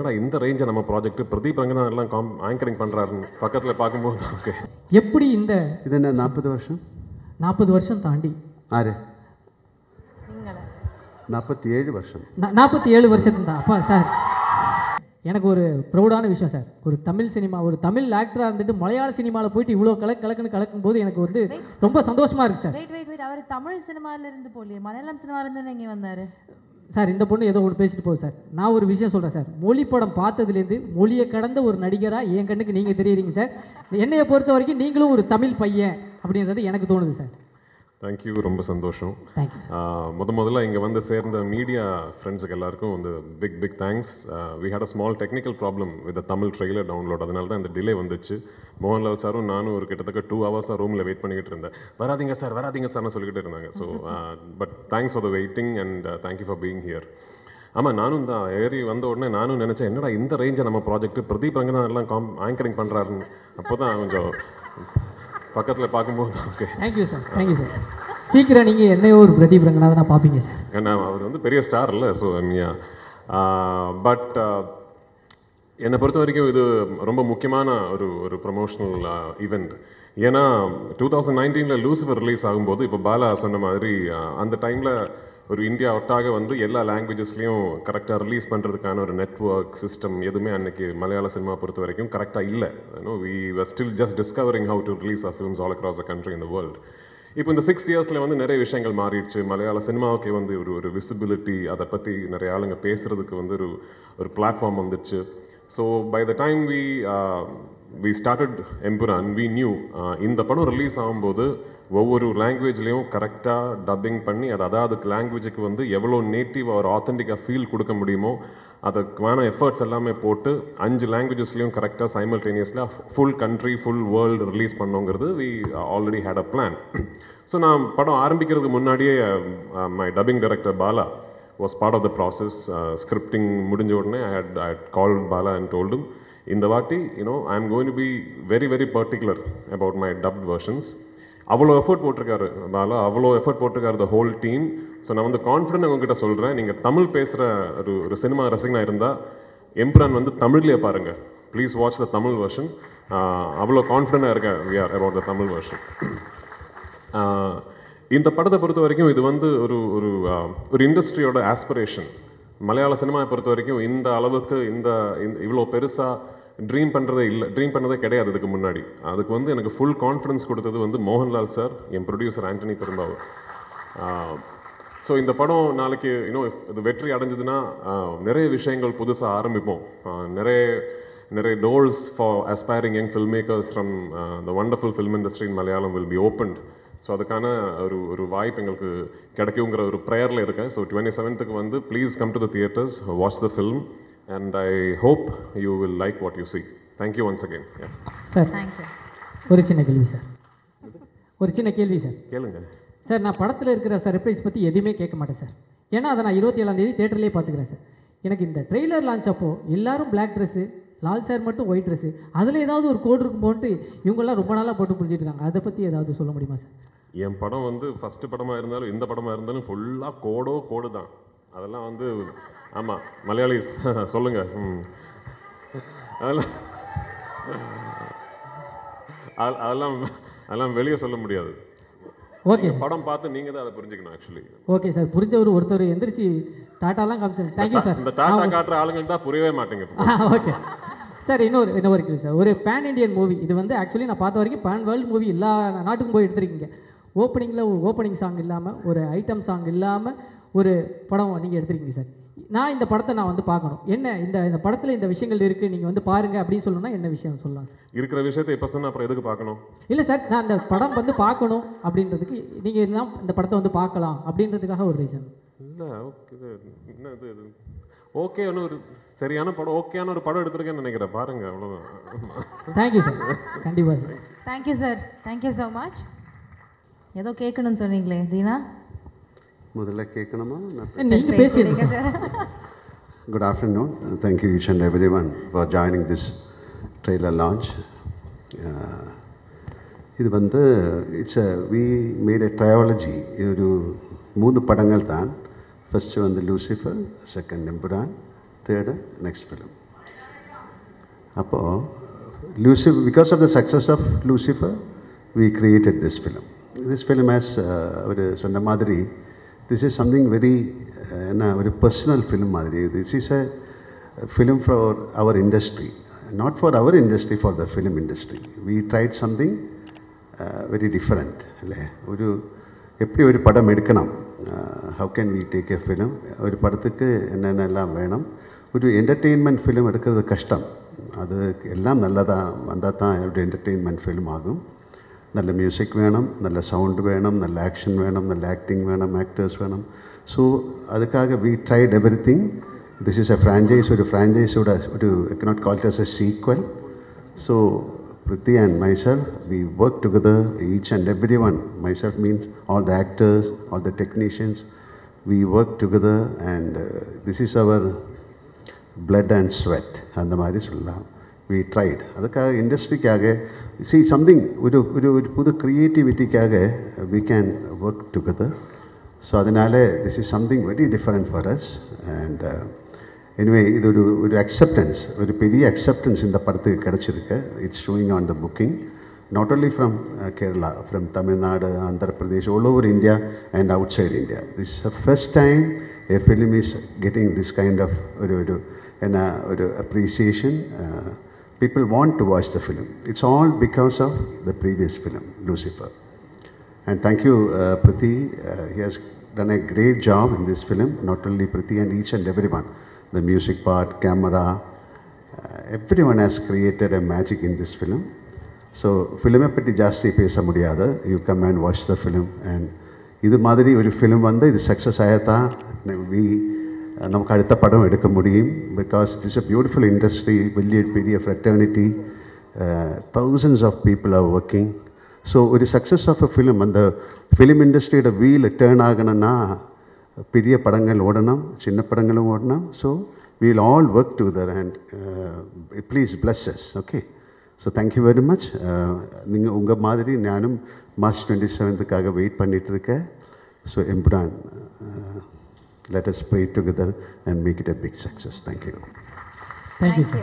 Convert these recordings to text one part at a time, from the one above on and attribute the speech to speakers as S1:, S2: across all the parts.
S1: என்னடா இந்த ரேஞ்சை நம்ம ப்ராஜெக்ட் பிரதீப் ரங்கநாதன் எல்லாம் ஆங்கரிங் பண்ணுறாருன்னு பக்கத்தில் பார்க்கும்போது ஓகே
S2: எப்படி இந்த
S3: இது என்ன 40 வருஷம்
S2: 40 வருஷம் தாண்டி
S3: ஆறு 47 வருஷம்
S2: 47 வருஷத்துக்கு தான் அப்பா சார். எனக்கு ஒரு ப்ரௌடான விஷயம் சார், ஒரு தமிழ் சினிமா ஒரு தமிழ் ஆக்டராக இருந்துட்டு மலையாள சினிமாவில் போயிட்டு இவ்வளோ கலக்குன்னு கலக்கும்போது எனக்கு வந்து ரொம்ப சந்தோஷமாக இருக்குது சார்.
S4: வெயிட் அவர் தமிழ் சினிமாவிலேருந்து போகலையே, மலையாளம் சினிமாவிலேருந்து இங்கே வந்தார்
S2: சார். இந்த பொண்ணு ஏதோ ஒன்று பேசிட்டு போகுது சார். நான் ஒரு விஷயம் சொல்கிறேன் சார், மொழி படம் பார்த்ததுலேருந்து மொழியை கடந்த ஒரு நடிகராக என் கண்ணுக்கு நீங்கள் தெரியுறீங்க சார். என்னையை பொறுத்த வரைக்கும் நீங்களும் ஒரு தமிழ் பையன் அப்படின்றது எனக்கு தோணுது சார்.
S1: தேங்க்யூ, ரொம்ப சந்தோஷம்.
S2: தேங்க்யூ.
S1: முதல்ல இங்கே வந்து சேர்ந்த மீடியா ஃப்ரெண்ட்ஸுக்கு எல்லாருக்கும் வந்து big thanks. We had a small technical problem with Tamil trailer download, அதனால தான் இந்த டிலே வந்துச்சு. மோகன்லால் சாரும் நானும் ஒரு கிட்டத்தட்ட 2 ஹவர்ஸாக ரூமில் வெயிட் பண்ணிக்கிட்டு இருந்தேன். வராதிங்க சார்னு சொல்லிக்கிட்டு இருந்தாங்க. So but thanks for the waiting and thank you for being here. ஆமாம், நானும் தான் ஏறி வந்த உடனே நானும் நினச்சேன், என்னடா இந்த ரேஞ்சை நம்ம ப்ராஜெக்ட் பிரதீப் ரங்கநாதன் எல்லாம் ஆங்கரிங் பண்ணுறாருன்னு. அப்போ தான் கொஞ்சம் பக்கத்தில் பார்க்கும்போது okay.
S2: Thank you sir, thank you sir. சீக்கிரம் நீங்கள் என்னையோ ஒரு பிரதீப் ரங்கநாதனா பார்ப்பீங்க சார்.
S1: ஏன்னா அவர் வந்து பெரிய ஸ்டார் இல்லை. ஸோ பட் என்னை பொறுத்த வரைக்கும் இது ரொம்ப முக்கியமான ஒரு ப்ரொமோஷனல் ஈவெண்ட். ஏன்னா 2019 லூசிஃபர் ரிலீஸ் ஆகும்போது இப்போ பாலா சொன்ன மாதிரி அந்த டைமில் ஒரு இந்தியா ஒட்டாக வந்து எல்லா லாங்குவேஜஸ்லேயும் கரெக்டாக ரிலீஸ் பண்ணுறதுக்கான ஒரு நெட்வொர்க் சிஸ்டம் எதுவுமே அன்றைக்கி மலையாள சினிமா பொறுத்த வரைக்கும் கரெக்டாக இல்லை. We were still just discovering how to release of films all across the country in the world. இப்போ இந்த 6 இயர்ஸில் வந்து நிறைய விஷயங்கள் மாறிடுச்சு. மலையாள சினிமாவுக்கு வந்து ஒரு விசிபிலிட்டி, அதை பற்றி நிறைய ஆளுங்க பேசுகிறதுக்கு வந்து ஒரு பிளாட்ஃபார்ம் வந்துடுச்சு. So by the time we started Empuraan, we knew இந்த படம் ரிலீஸ் ஆகும்போது ஒவ்வொரு லாங்குவேஜ்லேயும் கரெக்டாக டப்பிங் பண்ணி அதுக்கு லாங்குவேஜுக்கு வந்து எவ்வளோ நேட்டிவாக ஒரு ஆத்தென்டிக்காக ஃபீல் கொடுக்க முடியுமோ அதுக்கான எஃபர்ட்ஸ் எல்லாமே போட்டு 5 லாங்குவேஜஸ்லேயும் கரெக்டாக சைமல்டேனியஸில் full country full world release பண்ணோங்கிறது we already had a plan. So நான் படம் ஆரம்பிக்கிறதுக்கு முன்னாடியே my dubbing director Bala was part of the process. Scripting முடிஞ்ச உடனே I had called Bala and told him, இந்த வாட்டி I am going to be very very particular about my dubbed versions. அவ்வளோ effort போட்டிருக்காரு பாலா, அவ்வளோ எஃபர்ட் போட்டிருக்காரு த ஹோல் டீம். ஸோ நான் வந்து கான்ஃபிடென்ட் உங்ககிட்ட சொல்கிறேன், நீங்கள் தமிழ் பேசுகிற ஒரு சினிமா ரசிகனாக இருந்தால் எம்புரான் வந்து தமிழ்லேயே பாருங்கள். Please watch the Tamil version. அவ்வளோ கான்ஃபிடென்ட்டாக இருக்கேன் we are about the Tamil version. இந்த படத்தை பொறுத்த வரைக்கும் இது வந்து ஒரு இண்டஸ்ட்ரியோட ஆஸ்பிரேஷன். மலையாள சினிமாவை பொறுத்த வரைக்கும் இந்த அளவுக்கு இவ்வளோ பெருசாக ட்ரீம் பண்ணதே கிடையாது இதுக்கு முன்னாடி. அதுக்கு வந்து எனக்கு ஃபுல் கான்ஃபிடன்ஸ் கொடுத்தது வந்து மோகன்லால் சார், என் ப்ரொடியூசர் ஆண்டனி பெரும்பாவூர். ஸோ இந்த படம் நாளைக்கு இது வெற்றி அடைஞ்சதுன்னா நிறைய விஷயங்கள் புதுசாக ஆரம்பிப்போம். நிறைய doors for aspiring young filmmakers from the wonderful film industry in Malayalam will be opened. So அதுக்கான ஒரு வாய்ப்பு எங்களுக்கு கிடைக்குங்கிற ஒரு ப்ரேயரில் இருக்கேன். ஸோ 27th வந்து please come to the theatres, watch the film and I hope you will like what you see. Thank you once again.
S2: Sir, ஒரு சின்ன கேள்வி சார்.
S1: கேளுங்க
S2: சார். நான் படத்தில் இருக்கிற சர்ப்ரைஸ் பற்றி எதுவுமே கேட்க மாட்டேன் சார். ஏன்னா அதை நான் 27ஆம் தேதி தேட்டர்லேயே பார்த்துக்கிறேன் சார். எனக்கு இந்த ட்ரெய்லர் லான்ச் அப்போ எல்லாரும் பிளாக் ட்ரெஸ்ஸு, லால் சார் மட்டும் ஒயிட் ட்ரெஸ்ஸு, அதில் ஏதாவது ஒரு கோடு இருக்கும் போட்டு இவங்கெல்லாம் ரொம்ப நாளாக போட்டு புரிஞ்சிட்டு இருக்காங்க. அதை பற்றி ஏதாவது சொல்ல முடியுமா சார்? என்
S1: படம் வந்து ஃபஸ்ட்டு படமாக இருந்தாலும் இந்த படமாக இருந்தாலும் ஃபுல்லாக கோடு தான். அதெல்லாம் வந்து ஆமாம் மலையாளிஸ் சொல்லுங்கள். அதெல்லாம் வெளியே சொல்ல முடியாது.
S2: ஓகே,
S1: படம் பார்த்து நீங்கள் தான் அதை புரிஞ்சுக்கணும் ஆக்சுவலி.
S2: ஓகே சார், புரிஞ்ச ஒருத்தர் எந்திரிச்சு டாட்டாலாம் காமிச்சாங்க. Thank you sir.
S1: இந்த டாட்டா காட்டுற ஆளுங்கள்ட்ட புரியவே மாட்டேங்க.
S2: ஓகே சார், இன்னொரு கேள்வி சார். ஒரு பேன் இண்டியன் மூவி இது வந்து ஆக்சுவலி நான் பார்த்த வரைக்கும் பேன் வேர்ல்டு மூவி எல்லா நாட்டுக்கும் போய் எடுத்துருக்கீங்க. ஓப்பனிங் சாங் இல்லாமல், ஒரு ஐட்டம் சாங் இல்லாமல் ஒரு படம் நீங்கள் எடுத்துருக்கீங்க சார். நான் இந்த படத்தை வந்து பார்க்கணும், என்ன இந்த படத்தில் இந்த விஷயங்கள் இருக்குது, நீங்கள் வந்து பாருங்கள் அப்படின்னு சொல்லணும்னா என்ன விஷயம் சொல்லலாம்?
S1: இருக்கிற விஷயத்தை இப்போ சொன்னால் அப்புறம் எதுக்கு பார்க்கணும்?
S2: இல்லை சார், நான் அந்த படம் வந்து பார்க்கணும் அப்படின்றதுக்கு நீங்கள் எல்லாம் இந்த படத்தை வந்து பார்க்கலாம் அப்படின்றதுக்காக ஒரு ரீசன்.
S1: இல்லை ஓகே, என்ன இது ஓகே, ஒரு சரியான படம், ஓகேயான ஒரு படம் எடுத்துருக்கேன்னு நினைக்கிறேன். பாருங்கள், அவ்வளோதான்.
S2: Thank you sir. கண்டிப்பாக sir.
S4: Thank you sir. Thank you so much. ஏதோ கேட்கணும்னு சொன்னீங்களே தீனா,
S3: முதல்ல கேட்கணுமா?
S2: நீங்கள் பேசுகிறீங்க sir.
S3: Good afternoon. Thank you each and everyone for joining this trailer launch. இது வந்து we made a trilogy. இது ஒரு 3 படங்கள் தான். ஃபஸ்ட்டு வந்து Lucifer, second Empuraan, third next film. Lucifer, because of the success of Lucifer, we created this film. This film has ஒரு சொன்ன மாதிரி this is something very ஒரு personal film மாதிரி. This is a film for our industry, not for our industry, for the film industry. We tried something very different. ஒரு எப்படி ஒரு படம் எடுக்கணும், how can we take a film, ஒரு படத்துக்கு என்னென்னலாம் வேணும். ஒரு என்டர்டெயின்மெண்ட் ஃபிலிம் எடுக்கிறது கஷ்டம். அது எல்லாம் நல்லதாக வந்தால் தான் ஒரு என்டர்டெயின்மெண்ட் ஃபிலிம் ஆகும். நல்ல மியூசிக் வேணும், நல்ல சவுண்ட் வேணும், நல்ல ஆக்ஷன் வேணும், நல்ல ஆக்டிங் வேணும், ஆக்டர்ஸ் வேணும். ஸோ அதுக்காக we tried everything. This is a franchise. ஒரு ஃப்ரான்ச்சைஸோட I cannot call it as a sequel. So Priti and myself, we work together, each and everyone. Myself means all the actors, all the technicians. We work together, and this is our blood and sweat. அந்த மாதிரி சொல்லலாம். We tried. அதுக்காக இண்டஸ்ட்ரிக்காக see something ஒரு புது க்ரியேட்டிவிட்டிக்காக we can work together. So அதனால் this is something very different for us. And anyway, இது ஒரு acceptance, ஒரு பெரிய acceptance இந்த படத்துக்கு கிடச்சிருக்கு. It's showing on the booking, not only from Kerala, from Tamil Nadu, Andhra Pradesh, all over India and outside India. This is the first time a film is getting this kind of appreciation. People want to watch the film. It's all because of the previous film, Lucifer. And thank you, Priti. He has done a great job in this film. Not only Priti, and each and everyone. The music part, camera, everyone has created a magic in this film. So, film பற்றி ஜாஸ்தி பேச முடியாது. You come and watch the film. And இது மாதிரி ஒரு film வந்து இது success ஆகத்தான் நமக்கு அடுத்த படம் எடுக்க முடியும். Because it is a beautiful industry, பெரிய fraternity, thousands of people are working. So ஒரு சக்ஸஸ் ஆஃப் அ ஃபிலிம், அந்த ஃபிலிம் இண்டஸ்ட்ரியோட வீல் டேர்ன் ஆகணும்னா பெரிய படங்கள் ஓடணும், சின்ன படங்களும் ஓடணும். So we'll all work together and please bless us. Okay, so thank you very much. நீங்கள் உங்கள் மாதிரி நானும் March 27th வெயிட் பண்ணிகிட்ருக்கேன். So Empuraan, let us pray together and make it a big success. Thank you.
S2: Thank you, sir.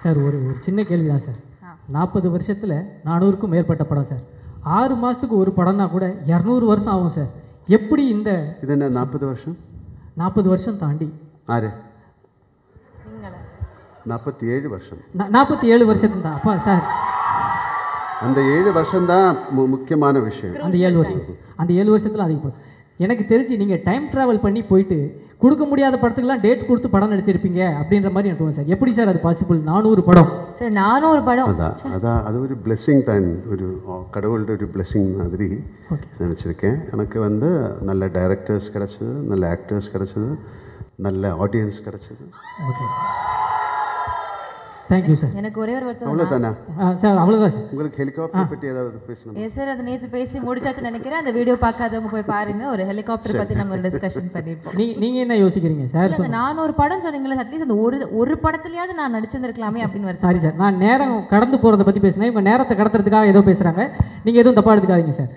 S2: Sir ஒரு சின்ன கேள்வி தான் sir. 40 வருஷத்தில் 400க்கும் மேற்பட்ட படம் சார். 6 மாதத்துக்கு ஒரு படம்னா கூட 200 வருஷம் ஆகும் சார். எப்படி இந்த
S3: இது என்ன 40 வருஷம்?
S2: 40 வருஷம் தாண்டி
S3: ஆறு 47 வருஷம்,
S2: 47 வருஷத்துக்கு தான். அப்பா சார்,
S3: அந்த 7 வருஷம்தான் முக்கியமான விஷயம்.
S2: அந்த 7 வருஷத்தில் அதிகம். எனக்கு தெரிஞ்சு நீங்கள் டைம் ட்ராவல் பண்ணி போயிட்டு கொடுக்க முடியாத படத்துக்கெல்லாம் டேட்ஸ் கொடுத்து படம் நடிச்சிருப்பீங்க அப்படின்ற மாதிரி எனக்கு தோணும் சார். எப்படி சார் அது பாசிபிள்? 400 படம்
S4: சார், 400 படம்.
S3: அதான் அது ஒரு பிளெஸ்ஸிங் தான், ஒரு கடவுளோட ஒரு பிளெஸ்ஸிங் மாதிரி நினச்சிருக்கேன். எனக்கு வந்து நல்ல டைரக்டர்ஸ் கிடச்சிது, நல்ல ஆக்டர்ஸ் கிடச்சிது, நல்ல ஆடியன்ஸ் கிடச்சிது.
S2: Okay, thank you sir.
S4: எனக்கு ஒரே ஒரு வருஷம்
S3: அவ்வளோதானே
S2: சார்? அவ்வளோதான் சார்.
S3: உங்களுக்கு ஹெலிகாப்டர் பற்றி ஏதாவது பேசணும்?
S4: எஸ் சார், அது நேற்று பேசி முடிச்சாச்சு நினைக்கிறேன். அந்த வீடியோ பார்க்காதவங்க போய் பாருங்க. ஒரு ஹெலிகாப்டர் பற்றி நாங்கள் ஒரு டிஸ்கஷன் பண்ணியிருப்போம்.
S2: நீங்கள் என்ன யோசிக்கிறீங்க சார்?
S4: அந்த 400 படம் சொன்னீங்களா, அட்லீஸ்ட் அந்த ஒரு படத்துலையாவது நான் நடிச்சிருந்திருக்கலாமே அப்படின்னு வருது.
S2: சாரி சார், நான் நேரம் கடந்து போகிறத பற்றி பேசினேன். இவங்க நேரத்தை கடத்துறதுக்காக ஏதோ பேசுகிறாங்க. நீங்கள் எதுவும் தப்பாக எடுத்துக்காதீங்க சார்.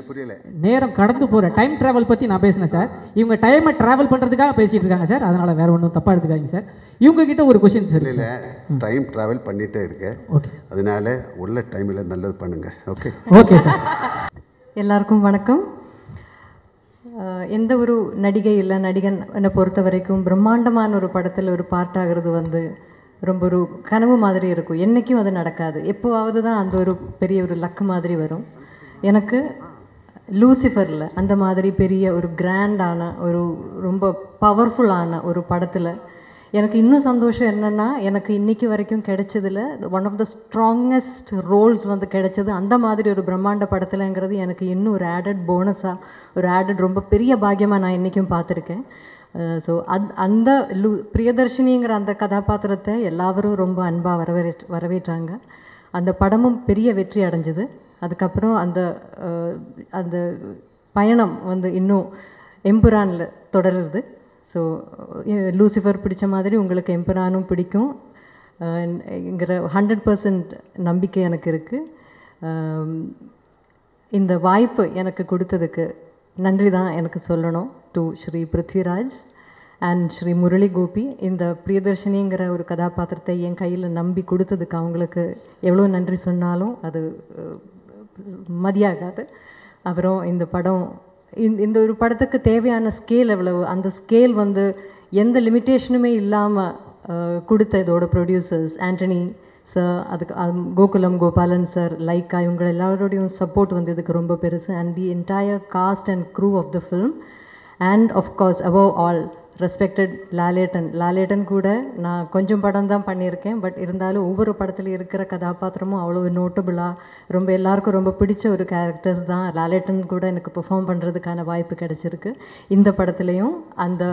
S3: புரியல.
S2: நேரம் கடந்து போகிற டைம் ட்ராவல் பற்றி நான் பேசினேன் சார். இவங்க டைமை ட்ராவல் பண்ணுறதுக்காக பேசிகிட்டு இருக்காங்க சார். அதனால் வேறு ஒன்றும் தப்பாக எடுத்துக்காதீங்க சார். இவங்க கிட்ட ஒரு கொஸ்டின் சார்.
S3: இல்லை, டைம் ட்ராவல் பண்ணிகிட்டே இருக்கேன்.
S2: ஓகே,
S3: அதனால உள்ள டைமில் நல்லது பண்ணுங்க. Okay,
S2: okay sir.
S5: எல்லாருக்கும் வணக்கம். எந்த ஒரு நடிகை இல்லை நடிகன் என்னை பொறுத்த வரைக்கும் பிரம்மாண்டமான ஒரு படத்தில் ஒரு பார்ட் ஆகிறது வந்து ரொம்ப ஒரு கனவு மாதிரி இருக்கும். என்றைக்கும் அது நடக்காது. எப்போவாவது தான் அந்த ஒரு பெரிய ஒரு லக்கு மாதிரி வரும். எனக்கு லூசிஃபரில் அந்த மாதிரி பெரிய ஒரு கிராண்டான ஒரு ரொம்ப பவர்ஃபுல்லான ஒரு படத்தில் எனக்கு இன்னும் சந்தோஷம் என்னென்னா, எனக்கு இன்றைக்கி வரைக்கும் கிடைச்சதில் one of the strongest roles வந்து கிடைச்சது அந்த மாதிரி ஒரு பிரம்மாண்ட படத்தில்ங்கிறது எனக்கு இன்னும் ஒரு ஆடட் போனஸாக, ஒரு ஆடட் ரொம்ப பெரிய பாக்கியமாக நான் இன்றைக்கும் பார்த்துருக்கேன். ஸோ அந்த பிரியதர்ஷினிங்கிற அந்த கதாபாத்திரத்தை எல்லாரும் ரொம்ப அன்பாக வரவேற்றாங்க. அந்த படமும் பெரிய வெற்றி அடைஞ்சிது. அதுக்கப்புறம் அந்த பயணம் வந்து இன்னும் எம்புரானில் தொடருது. ஸோ லூசிஃபர் பிடிச்ச மாதிரி உங்களுக்கு எம்புரானும் பிடிக்கும் ங்கிற 100% நம்பிக்கை எனக்கு இருக்குது. இந்த வாய்ப்பு எனக்கு கொடுத்ததுக்கு நன்றி தான் எனக்கு சொல்லணும் டு ஸ்ரீ பிருத்விராஜ் அண்ட் ஸ்ரீ முரளி கோபி இந்த பிரியதர்ஷினிங்கிற ஒரு கதாபாத்திரத்தை என் கையில் நம்பி கொடுத்ததுக்கு அவங்களுக்கு எவ்வளோ நன்றி சொன்னாலும் அது மதியாகாது. அப்புறம் இந்த படம் இந்த ஒரு படத்துக்கு தேவையான ஸ்கேல் எவ்வளவு, அந்த ஸ்கேல் வந்து எந்த லிமிட்டேஷனுமே இல்லாமல் கொடுத்த இதோட ப்ரொடியூசர்ஸ் ஆண்டனி சார், அதுக்கு கோகுலம் கோபாலன் சார், லைக்கா, இவங்க எல்லாரோடையும் சப்போர்ட் வந்து இதுக்கு ரொம்ப பெருசு. And the entire cast and crew of the film. And of course above all respected Lalettan கூட நான் கொஞ்சம் படம் தான் பண்ணியிருக்கேன். பட் இருந்தாலும் ஒவ்வொரு படத்துலையும் இருக்கிற கதாபாத்திரமும் அவ்வளோ நோட்டபுளாக ரொம்ப எல்லாருக்கும் ரொம்ப பிடிச்ச ஒரு கேரக்டர்ஸ் தான். லாலேட்டன் கூட எனக்கு பெர்ஃபார்ம் பண்ணுறதுக்கான வாய்ப்பு கிடச்சிருக்கு. இந்த படத்துலையும் அந்த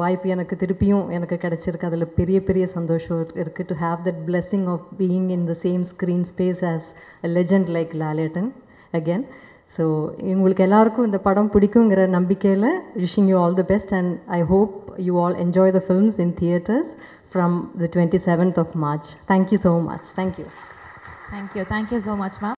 S5: வாய்ப்பு எனக்கு திருப்பியும் எனக்கு கிடச்சிருக்கு. அதில் பெரிய பெரிய சந்தோஷம் இருக்குது. To have that blessing of being in the same screen space as a legend like Lalettan again. So உங்களுக்கு எல்லாருக்கும் இந்த படம் பிடிக்குங்கிற நம்பிக்கையில் wishing you all the best and I hope you all enjoy the films in theatres from the 27th of March. Thank you so much. Thank you.
S4: Thank you so much, ma'am.